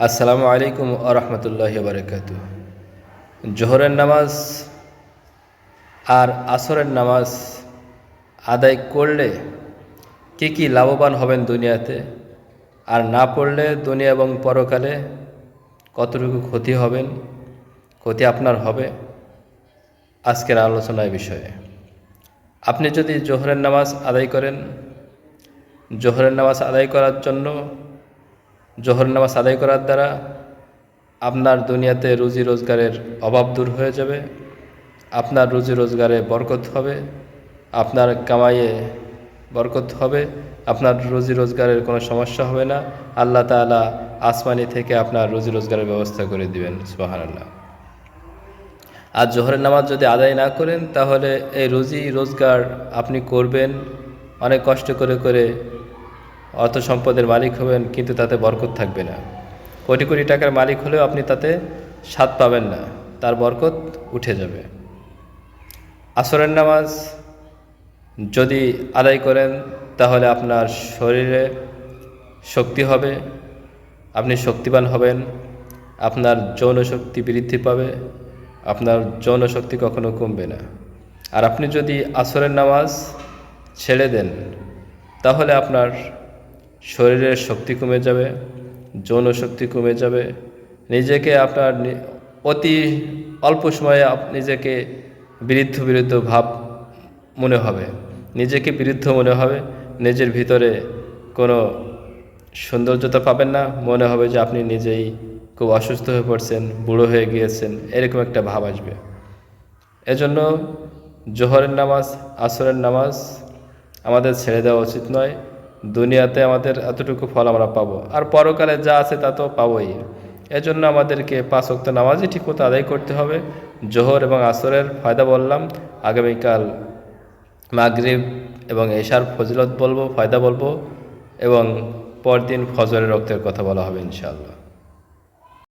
আসসালামু আলাইকুম আ রহমতুল্লাহি বারাকাতু। জোহরের নামাজ আর আসরের নামাজ আদায় করলে কি কি লাভবান হবেন দুনিয়াতে, আর না পড়লে দুনিয়া এবং পরকালে কতটুকু ক্ষতি হবেন, ক্ষতি আপনার হবে, আজকের আলোচনার বিষয়ে। আপনি যদি জোহরের নামাজ আদায় করেন, জোহরের নামাজ আদায় করার জন্য জোহরের নামাজ আদায় করার দ্বারা আপনার দুনিয়াতে রুজি রোজগারের অভাব দূর হয়ে যাবে, আপনার রুজি রোজগারে বরকত হবে, আপনার কামাইয়ে বরকত হবে, আপনার রুজি রোজগারের কোনো সমস্যা হবে না। আল্লাহ তাআলা আসমানি থেকে আপনার রুজি রোজগারের ব্যবস্থা করে দিবেন। সুবহানাল্লাহ। আর জোহরের নামাজ যদি আদায় না করেন, তাহলে এই রুজি রোজগার আপনি করবেন, অনেক কষ্ট করে করে অর্থ সম্পদের মালিক হবেন, কিন্তু তাতে বরকত থাকবে না। কোটি কোটি টাকার মালিক হলেও আপনি তাতে স্বাদ পাবেন না, তার বরকত উঠে যাবে। আসরের নামাজ যদি আদায় করেন, তাহলে আপনার শরীরে শক্তি হবে, আপনি শক্তিবান হবেন, আপনার যৌন শক্তি বৃদ্ধি পাবে, আপনার যৌন শক্তি কখনো কমবে না। আর আপনি যদি আসরের নামাজ ছেড়ে দেন, তাহলে আপনার শরীরের শক্তি কমে যাবে, যৌন শক্তি কমে যাবে, নিজেকে আপনার অতি অল্প সময়ে নিজেকে বিরুদ্ধ বিরুদ্ধ ভাব মনে হবে, নিজেকে বিরুদ্ধ মনে হবে, নিজের ভিতরে কোনো সৌন্দর্যতা পাবেন না, মনে হবে যে আপনি নিজেই খুব অসুস্থ হয়ে পড়ছেন, বুড়ো হয়ে গিয়েছেন, এরকম একটা ভাব আসবে। এজন্য জোহরের নামাজ, আসরের নামাজ আমাদের ছেড়ে দেওয়া উচিত নয়। দুনিয়াতে আমাদের এতটুকু ফল আমরা পাবো, আর পরকালে যা আছে তা তো পাবোই। এজন্য আমাদেরকে 5 ওয়াক্ত নামাজই ঠিকমতো আদায় করতে হবে। জোহর এবং আসরের ফায়দা বললাম, আগামীকাল মাগরিব এবং এশার ফজিলত বলবো, ফায়দা বলবো, এবং পরদিন ফজরের ওয়াক্তের কথা বলা হবে ইনশাআল্লাহ।